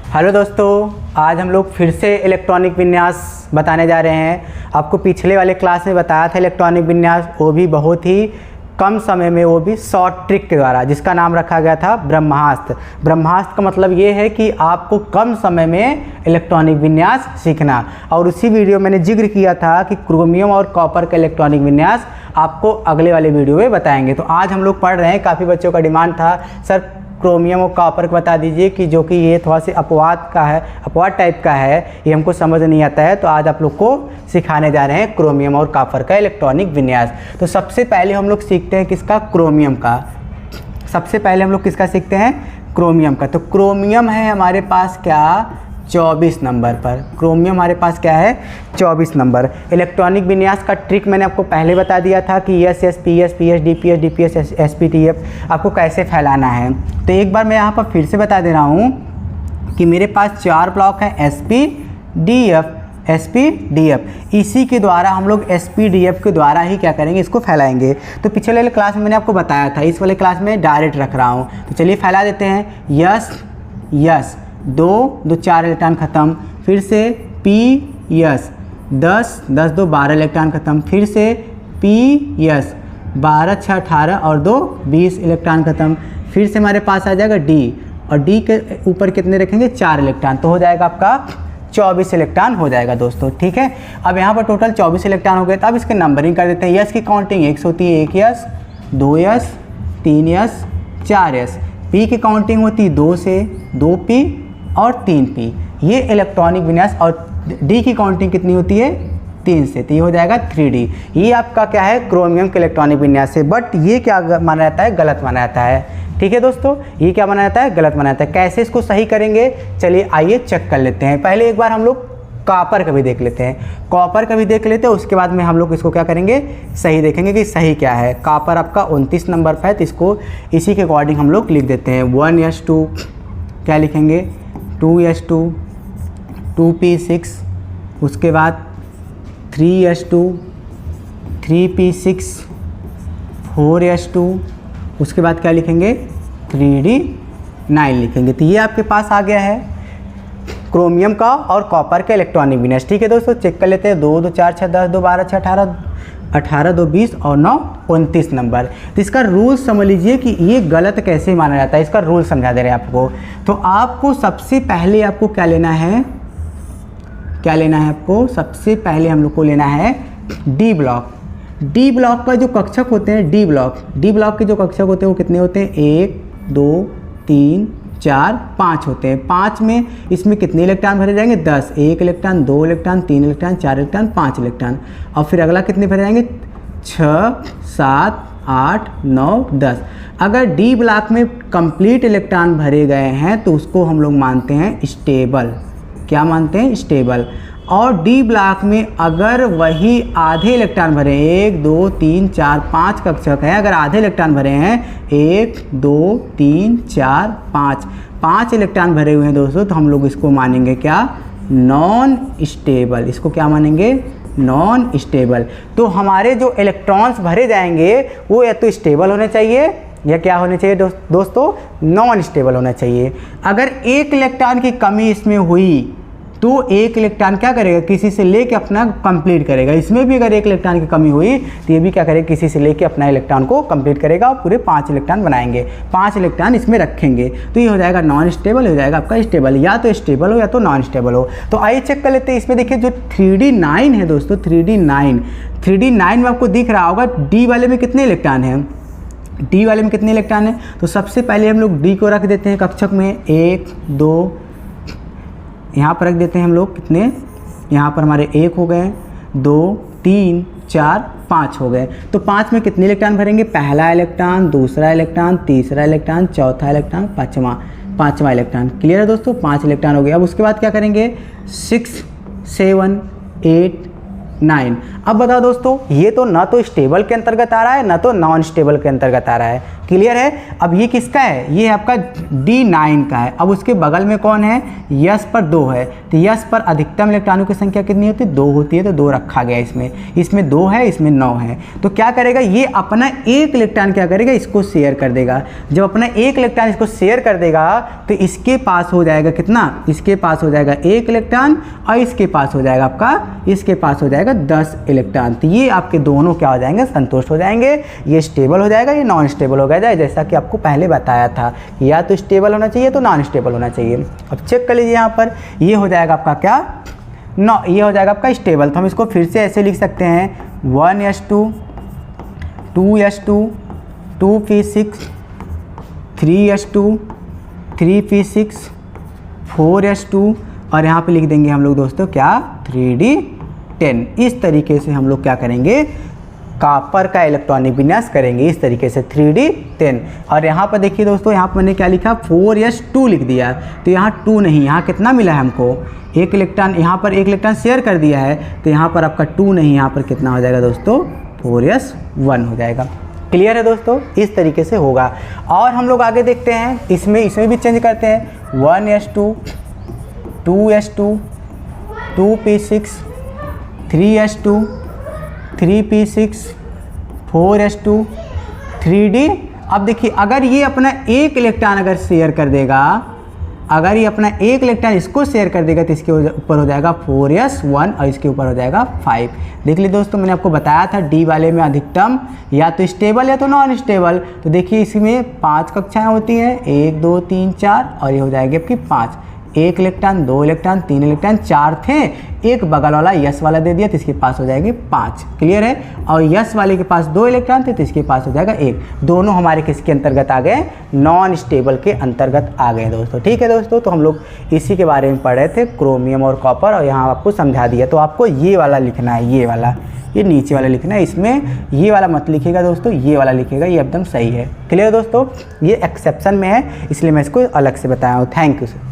Hello दोस्तों, आज हम लोग फिर से इलेक्ट्रॉनिक विन्यास बताने जा रहे हैं। आपको पिछले वाले क्लास में बताया था इलेक्ट्रॉनिक विन्यास, वो भी बहुत ही कम समय में, वो भी शॉर्ट ट्रिक के द्वारा, जिसका नाम रखा गया था ब्रह्मास्त्र। ब्रह्मास्त्र का मतलब ये है कि आपको कम समय में इलेक्ट्रॉनिक विन्यास सीखना। और उसी वीडियो मैंने जिक्र किया था कि क्रोमियम और कॉपर का इलेक्ट्रॉनिक विन्यास आपको अगले वाले वीडियो में बताएंगे। तो आज हम लोग पढ़ रहे हैं, काफ़ी बच्चों का डिमांड था सर क्रोमियम और कॉपर को बता दीजिए कि जो कि ये थोड़ा सा अपवाद का है, अपवाद टाइप का है, ये हमको समझ नहीं आता है। तो आज आप लोग को सिखाने जा रहे हैं क्रोमियम और कॉपर का इलेक्ट्रॉनिक विन्यास। तो सबसे पहले हम लोग सीखते हैं किसका, क्रोमियम का। सबसे पहले हम लोग किसका सीखते हैं, क्रोमियम का। तो क्रोमियम है हमारे पास क्या, 24 नंबर पर। क्रोमियम हमारे पास क्या है, 24 नंबर। इलेक्ट्रॉनिक विन्यास का ट्रिक मैंने आपको पहले बता दिया था कि S S P S P S D P S D P S S P T F आपको कैसे फैलाना है। तो एक बार मैं यहाँ पर फिर से बता दे रहा हूँ कि मेरे पास 4 ब्लॉक है, S P D F S P D F. इसी के द्वारा हम लोग एस पी डी एफ के द्वारा ही क्या करेंगे, इसको फैलाएंगे। तो पिछले वाले क्लास में मैंने आपको बताया था, इस वाले क्लास में डायरेक्ट रख रहा हूँ। तो चलिए फैला देते हैं। यस यस, 2 4 इलेक्ट्रॉन ख़त्म, फिर से पी यस 10 10 2 12 इलेक्ट्रॉन ख़त्म, फिर से पी यस 12 6 18 और 2 20 इलेक्ट्रॉन ख़त्म। फिर से हमारे पास आ जाएगा डी, और डी के ऊपर कितने रखेंगे, 4 इलेक्ट्रॉन। तो हो जाएगा आपका 24 इलेक्ट्रॉन हो जाएगा दोस्तों, ठीक है। अब यहाँ पर टोटल 24 इलेक्ट्रॉन हो गए। तो अब इसके नंबरिंग कर देते हैं। यस की काउंटिंग 1 होती है, 1 yes 2 yes 3 yes 4 yes. P की काउंटिंग होती है 2 से, 2 पी और 3 पी। ये इलेक्ट्रॉनिक विन्यास। और डी की काउंटिंग कितनी होती है, 3 से। तो ये हो जाएगा 3D। ये आपका क्या है, क्रोमियम के इलेक्ट्रॉनिक विन्यास से। बट ये क्या माना जाता है, गलत माना जाता है। ठीक है दोस्तों, ये क्या माना जाता है, गलत माना जाता है। कैसे इसको सही करेंगे, चलिए आइए चेक कर लेते हैं। पहले एक बार हम लोग कॉपर का भी देख लेते हैं, कॉपर का भी देख लेते हैं। उसके बाद में हम लोग इसको क्या करेंगे, सही देखेंगे कि सही क्या है। कॉपर आपका 29 नंबर पर है, तो इसको इसी के अकॉर्डिंग हम लोग लिख देते हैं। 1s2 क्या लिखेंगे, 2s2 2p6, उसके बाद 3s2 3p6 4s2, उसके बाद क्या लिखेंगे, 3d9 लिखेंगे। तो ये आपके पास आ गया है क्रोमियम का और कॉपर का इलेक्ट्रॉनिक विन्यास। ठीक है दोस्तों, चेक कर लेते हैं। 2 2 4 6 10 2 12 6 18 18 2 20 और 9 29 नंबर। तो इसका रूल समझ लीजिए कि ये गलत कैसे माना जाता है, इसका रूल समझा दे रहे हैं आपको। तो आपको सबसे पहले आपको क्या लेना है, क्या लेना है आपको, सबसे पहले हम लोग को लेना है डी ब्लॉक। डी ब्लॉक का जो कक्षक होते हैं, डी ब्लॉक के जो कक्षक होते हैं वो कितने होते हैं, 1 2 3 4 5 होते हैं। 5 में इसमें कितने इलेक्ट्रॉन भरे जाएंगे, 10। 1 electron 2 electron 3 electron 4 electron 5 electron. और फिर अगला कितने भरे जाएंगे, 6 7 8 9 10। अगर डी ब्लॉक में कंप्लीट इलेक्ट्रॉन भरे गए हैं तो उसको हम लोग मानते हैं स्टेबल। क्या मानते हैं, स्टेबल। और डी ब्लॉक में अगर वही आधे इलेक्ट्रॉन भरे, 1 2 3 4 5 कक्षक है, अगर आधे इलेक्ट्रॉन भरे हैं 1 2 3 4 5 इलेक्ट्रॉन भरे हुए हैं दोस्तों, तो हम लोग इसको मानेंगे क्या, नॉन स्टेबल। इसको क्या मानेंगे, नॉन स्टेबल। तो हमारे जो इलेक्ट्रॉन्स भरे जाएंगे वो या तो स्टेबल होने चाहिए या क्या होने चाहिए दोस्तों, नॉन स्टेबल होना चाहिए। अगर 1 इलेक्ट्रॉन की कमी इसमें हुई तो 1 इलेक्ट्रॉन क्या करेगा, किसी से लेके अपना कंप्लीट करेगा। इसमें भी अगर 1 इलेक्ट्रॉन की कमी हुई तो ये भी क्या करेगा, किसी से लेके अपना इलेक्ट्रॉन को कंप्लीट करेगा और पूरे 5 इलेक्ट्रॉन बनाएंगे, 5 इलेक्ट्रॉन इसमें रखेंगे। तो ये हो जाएगा नॉन स्टेबल, हो जाएगा आपका स्टेबल। या तो स्टेबल हो या तो नॉन स्टेबल हो। तो आइए चेक कर लेते हैं। इसमें देखिए जो 3d9 है दोस्तों, 3d9 में आपको दिख रहा होगा डी वाले में कितने इलेक्ट्रॉन हैं, डी वाले में कितने इलेक्ट्रॉन हैं। तो सबसे पहले हम लोग डी को रख देते हैं कक्षक में, 1 2, यहाँ पर रख देते हैं हम लोग कितने, यहाँ पर हमारे 1 हो गए, 2 3 4 5 हो गए। तो 5 में कितने इलेक्ट्रॉन भरेंगे, पहला इलेक्ट्रॉन, दूसरा इलेक्ट्रॉन, तीसरा इलेक्ट्रॉन, चौथा इलेक्ट्रॉन, पाँचवा इलेक्ट्रॉन। क्लियर है दोस्तों, 5 इलेक्ट्रॉन हो गए। अब उसके बाद क्या करेंगे, 6 7 8 9। अब बताओ दोस्तों, ये तो ना तो स्टेबल के अंतर्गत आ रहा है ना तो नॉन स्टेबल के अंतर्गत आ रहा है। क्लियर है। अब ये किसका है, ये आपका D9 का है। अब उसके बगल में कौन है, यस पर 2 है, तो यस पर अधिकतम इलेक्ट्रॉनों की संख्या कितनी होती है, 2 होती है, तो 2 रखा गया इसमें 2 है, इसमें 9 है। तो क्या करेगा, ये अपना एक इलेक्ट्रॉन क्या करेगा, इसको शेयर कर देगा। जब अपना एक इलेक्ट्रॉन इसको शेयर कर देगा तो इसके पास हो जाएगा कितना, इसके पास हो जाएगा 1 इलेक्ट्रॉन और इसके पास हो जाएगा आपका, इसके पास हो जाएगा 10 इलेक्ट्रॉन। तो ये आपके दोनों क्या हो जाएंगे, संतुष्ट हो जाएंगे। ये स्टेबल हो जाएगा, ये नॉन स्टेबल हो गया, जैसा कि आपको पहले बताया था, या तो स्टेबल होना चाहिए तो नॉन स्टेबल होना चाहिए। अब चेक कर लीजिए यहाँ पर, ये हो जाएगा आपका क्या, ये हो जाएगा आपका स्टेबल। तो हम इसको फिर से ऐसे लिख सकते हैं 1s2 2s2 2p6 3s2 3p6 4s2 और यहाँ पे लिख देंगे हम लोग दोस्तों क्या, 3d10। इस तरीके से हम लोग क्या करेंगे, कॉपर का इलेक्ट्रॉनिक विन्यास करेंगे, इस तरीके से 3d10। और यहाँ पर देखिए दोस्तों, यहाँ पर मैंने क्या लिखा, 4s2 लिख दिया, तो यहाँ 2 नहीं, यहाँ कितना मिला है हमको, एक इलेक्ट्रॉन, यहाँ पर एक इलेक्ट्रॉन शेयर कर दिया है, तो यहाँ पर आपका 2 नहीं, यहाँ पर कितना हो जाएगा दोस्तों, 4s1 हो जाएगा। क्लियर है दोस्तों, इस तरीके से होगा। और हम लोग आगे देखते हैं, इसमें भी चेंज करते हैं, 1s2 2s2 2p6 3s2 3p6 4s2 3d। अब देखिए, अगर ये अपना एक इलेक्ट्रॉन अगर शेयर कर देगा, अगर ये अपना एक इलेक्ट्रॉन इसको शेयर कर देगा तो इसके ऊपर हो जाएगा 4s1 और इसके ऊपर हो जाएगा 5। देख लीजिए दोस्तों, मैंने आपको बताया था डी वाले में अधिकतम या तो स्टेबल या तो नॉन स्टेबल। तो देखिए इसमें 5 कक्षाएं होती हैं, 1 2 3 4, और ये हो जाएगी आपकी 5। 1 इलेक्ट्रॉन 2 इलेक्ट्रॉन 3 इलेक्ट्रॉन 4 थे, एक बगल वाला यस वाला दे दिया तो इसके पास हो जाएगी 5। क्लियर है। और यस वाले के पास 2 इलेक्ट्रॉन थे तो इसके पास हो जाएगा 1। दोनों हमारे किसके अंतर्गत आ गए, नॉन स्टेबल के अंतर्गत आ गए दोस्तों। ठीक है दोस्तों, तो हम लोग इसी के बारे में पढ़ रहे थे, क्रोमियम और कॉपर, और यहाँ आपको समझा दिया। तो आपको ये वाला लिखना है, ये वाला, ये नीचे वाला लिखना है, इसमें ये वाला मत लिखिएगा दोस्तों, ये वाला लिखिएगा, ये एकदम सही है। क्लियर दोस्तों, ये एक्सेप्शन में है इसलिए मैं इसको अलग से बताया हूँ। Thank you sir.